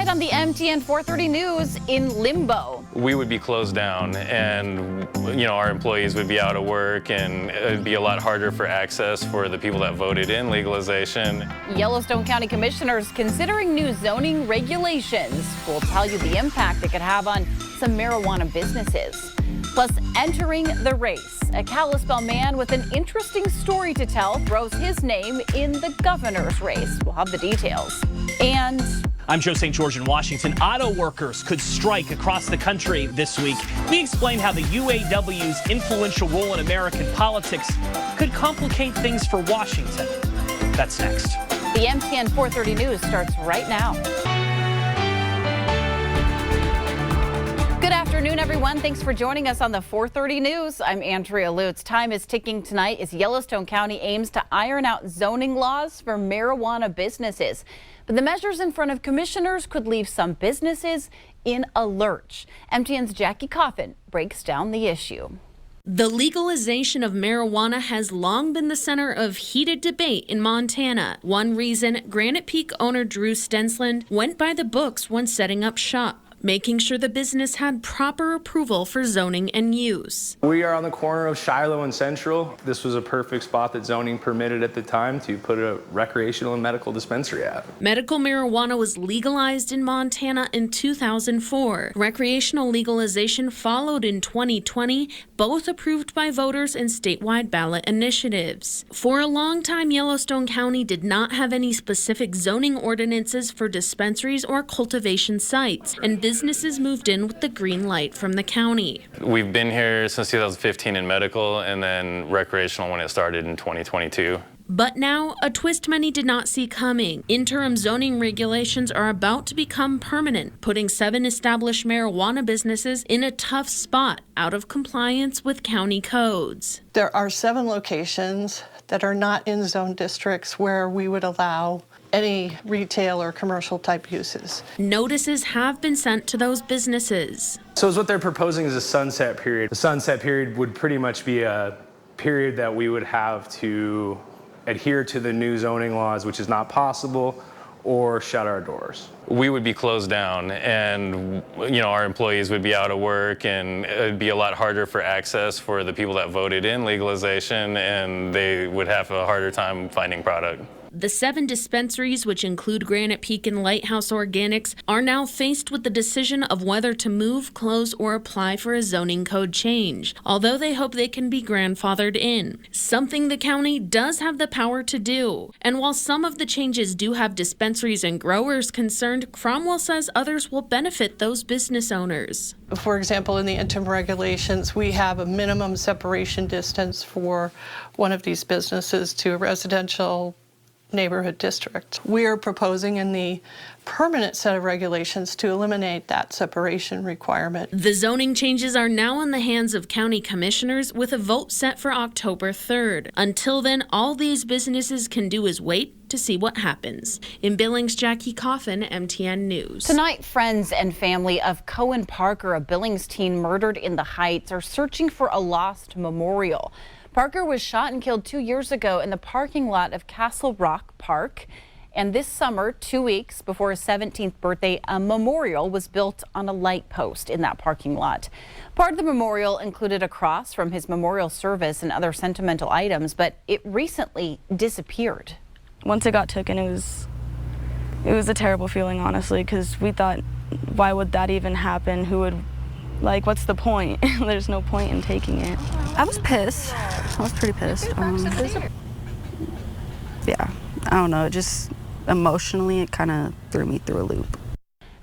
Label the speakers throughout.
Speaker 1: Tonight on the MTN 4:30 News, in limbo.
Speaker 2: We would be closed down, and our employees would be out of work, and it'd be a lot harder for access for the people that voted in legalization.
Speaker 1: Yellowstone County commissioners considering new zoning regulations. We'll tell you the impact it could have on some marijuana businesses. Plus, entering the race, a Kalispell man with an interesting story to tell throws his name in the governor's race. We'll have the details. And
Speaker 3: I'm Joe St. George in Washington. Auto workers could strike across the country this week. We explain how the UAW's influential role in American politics could complicate things for Washington. That's next.
Speaker 1: The MTN 4:30 News starts right now. Good afternoon, everyone. Thanks for joining us on the 4:30 News. I'm Andrea Lutz. Time is ticking tonight as Yellowstone County aims to iron out zoning laws for marijuana businesses. But the measures in front of commissioners could leave some businesses in a lurch. MTN's Jackie Coffin breaks down the issue.
Speaker 4: The legalization of marijuana has long been the center of heated debate in Montana. One reason Granite Peak owner Drew Stensland went by the books when setting up shop, making sure the business had proper approval for zoning and use.
Speaker 5: We are on the corner of Shiloh and Central. This was a perfect spot that zoning permitted at the time to put a recreational and medical dispensary at.
Speaker 4: Medical marijuana was legalized in Montana in 2004. Recreational legalization followed in 2020, both approved by voters in statewide ballot initiatives. For a long time, Yellowstone County did not have any specific zoning ordinances for dispensaries or cultivation sites, and businesses moved in with the green light from the county.
Speaker 2: We've been here since 2015 in medical, and then recreational when it started in 2022.
Speaker 4: But now, a twist many did not see coming. Interim zoning regulations are about to become permanent, putting 7 established marijuana businesses in a tough spot, out of compliance with county codes.
Speaker 6: There are 7 locations that are not in zone districts where we would allow any retail or commercial type uses.
Speaker 4: Notices have been sent to those businesses.
Speaker 5: So what they're proposing is a sunset period. The sunset period would pretty much be a period that we would have to adhere to the new zoning laws, which is not possible, or shut our doors.
Speaker 2: We would be closed down, and our employees would be out of work, and it'd be a lot harder for access for the people that voted in legalization, and they would have a harder time finding product.
Speaker 4: The 7 dispensaries, which include Granite Peak and Lighthouse Organics, are now faced with the decision of whether to move, close, or apply for a zoning code change, although they hope they can be grandfathered in, something the county does have the power to do. And while some of the changes do have dispensaries and growers concerned, Cromwell says others will benefit those business owners.
Speaker 6: For example, in the interim regulations, we have a minimum separation distance for one of these businesses to a residential neighborhood district. We are proposing in the permanent set of regulations to eliminate that separation requirement.
Speaker 4: The zoning changes are now in the hands of county commissioners with a vote set for October 3rd. Until then, all these businesses can do is wait to see what happens. In Billings, Jackie Coffin, MTN News.
Speaker 1: Tonight, friends and family of Cohen Parker, a Billings teen murdered in the Heights, are searching for a lost memorial. Parker was shot and killed 2 years ago in the parking lot of Castle Rock Park. And this summer, 2 weeks before his 17th birthday, a memorial was built on a light post in that parking lot. Part of the memorial included a cross from his memorial service and other sentimental items, but it recently disappeared.
Speaker 7: Once it got taken, it was a terrible feeling, honestly, because we thought, why would that even happen? What's the point? There's no point in taking it.
Speaker 8: I was pissed. I was pretty pissed. Yeah, I don't know, just emotionally it kind of threw me through a loop.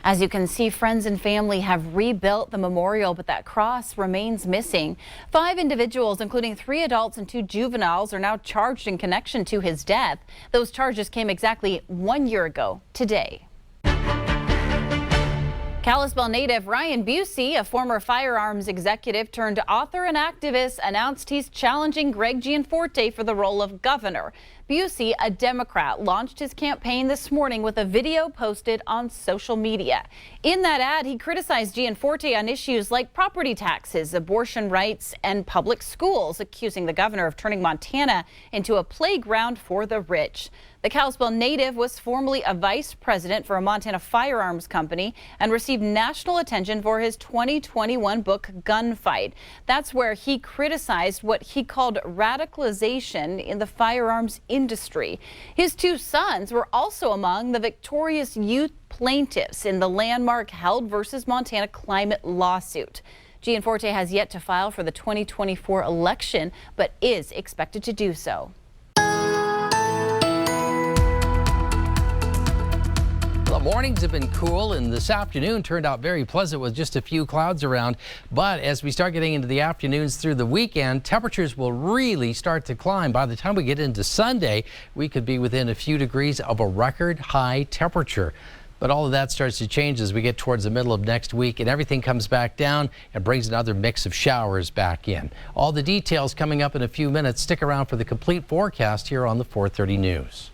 Speaker 1: As you can see, friends and family have rebuilt the memorial, but that cross remains missing. 5 individuals, including 3 adults and 2 juveniles, are now charged in connection to his death. Those charges came exactly 1 year ago today. Kalispell native Ryan Busey, a former firearms executive turned author and activist, announced he's challenging Greg Gianforte for the role of governor. Busey, a Democrat, launched his campaign this morning with a video posted on social media. In that ad, he criticized Gianforte on issues like property taxes, abortion rights, and public schools, accusing the governor of turning Montana into a playground for the rich. The Kalispell native was formerly a vice president for a Montana firearms company and received national attention for his 2021 book, Gunfight. That's where he criticized what he called radicalization in the firearms industry. His two sons were also among the victorious youth plaintiffs in the landmark Held versus Montana climate lawsuit. Gianforte has yet to file for the 2024 election, but is expected to do so.
Speaker 9: The mornings have been cool, and this afternoon turned out very pleasant with just a few clouds around. But as we start getting into the afternoons through the weekend, temperatures will really start to climb. By the time we get into Sunday, we could be within a few degrees of a record high temperature. But all of that starts to change as we get towards the middle of next week, and everything comes back down and brings another mix of showers back in. All the details coming up in a few minutes. Stick around for the complete forecast here on the 4:30 News.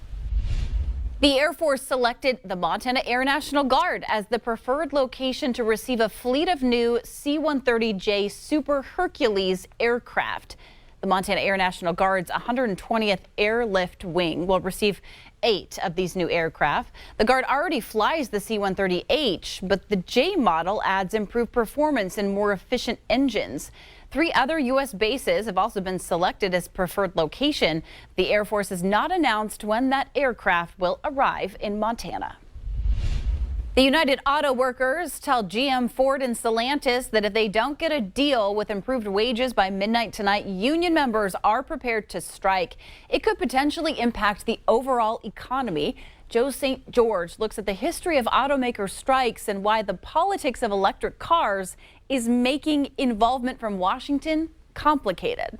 Speaker 1: The Air Force selected the Montana Air National Guard as the preferred location to receive a fleet of new C-130J Super Hercules aircraft. The Montana Air National Guard's 120th Airlift Wing will receive 8 of these new aircraft. The Guard already flies the C-130H, but the J model adds improved performance and more efficient engines. 3 other U.S. bases have also been selected as preferred location. The Air Force has not announced when that aircraft will arrive in Montana. The United Auto Workers tell GM, Ford, and Stellantis that if they don't get a deal with improved wages by midnight tonight, union members are prepared to strike. It could potentially impact the overall economy. Joe St. George looks at the history of automaker strikes and why the politics of electric cars is making involvement from Washington complicated.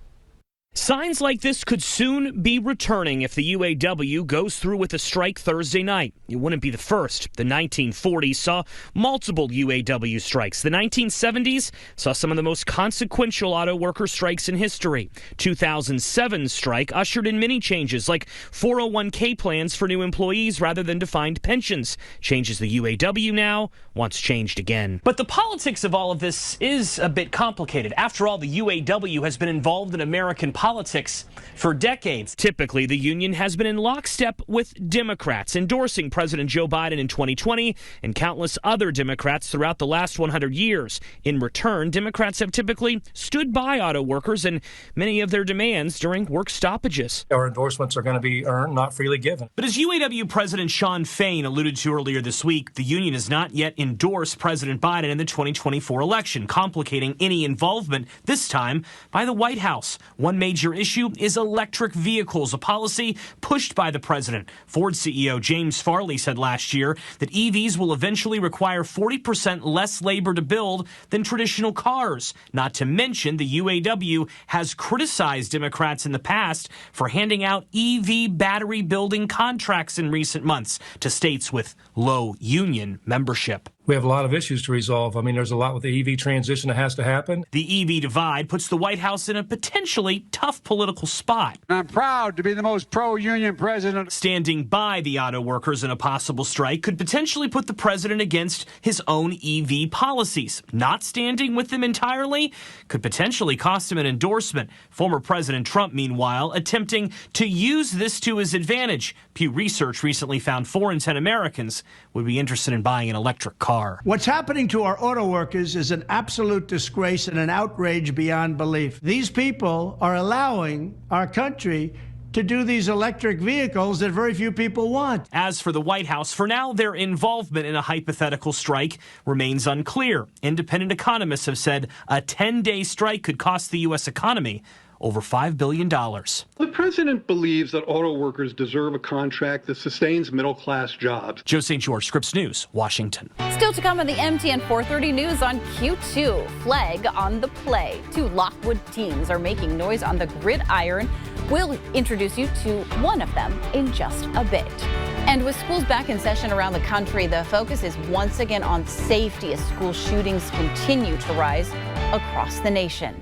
Speaker 3: Signs like this could soon be returning if the UAW goes through with a strike Thursday night. It wouldn't be the first. The 1940s saw multiple UAW strikes. The 1970s saw some of the most consequential auto worker strikes in history. 2007 strike ushered in many changes, like 401k plans for new employees rather than defined pensions. Changes the UAW now wants changed again. But the politics of all of this is a bit complicated. After all, the UAW has been involved in American politics for decades. Typically, the union has been in lockstep with Democrats, endorsing President Joe Biden in 2020 and countless other Democrats throughout the last 100 years. In return, Democrats have typically stood by auto workers and many of their demands during work stoppages.
Speaker 10: Our endorsements are going to be earned, not freely given.
Speaker 3: But as UAW President Shawn Fain alluded to earlier this week, the union has not yet endorsed President Biden in the 2024 election, complicating any involvement, this time by the White House. One major issue is electric vehicles, a policy pushed by the president. Ford CEO James Farley said last year that EVs will eventually require 40% less labor to build than traditional cars. Not to mention, the UAW has criticized Democrats in the past for handing out EV battery building contracts in recent months to states with low union membership.
Speaker 10: We have a lot of issues to resolve. I mean, there's a lot with the EV transition that has to happen.
Speaker 3: The EV divide puts the White House in a potentially tough political spot.
Speaker 11: I'm proud to be the most pro-union president.
Speaker 3: Standing by the auto workers in a possible strike could potentially put the president against his own EV policies. Not standing with them entirely could potentially cost him an endorsement. Former President Trump, meanwhile, attempting to use this to his advantage. Pew Research recently found 4 in 10 Americans would be interested in buying an electric car.
Speaker 12: What's happening to our auto workers is an absolute disgrace and an outrage beyond belief. These people are allowing our country to do these electric vehicles that very few people want.
Speaker 3: As for the White House, for now, their involvement in a hypothetical strike remains unclear. Independent economists have said a 10-day strike could cost the U.S. economy over $5 billion.
Speaker 13: The president believes that auto workers deserve a contract that sustains middle-class jobs.
Speaker 3: Joe St. George, Scripps News, Washington.
Speaker 1: Still to come on the MTN 430 News on Q2, flag on the play. 2 Lockwood teams are making noise on the gridiron. We'll introduce you to one of them in just a bit. And with schools back in session around the country, the focus is once again on safety as school shootings continue to rise across the nation.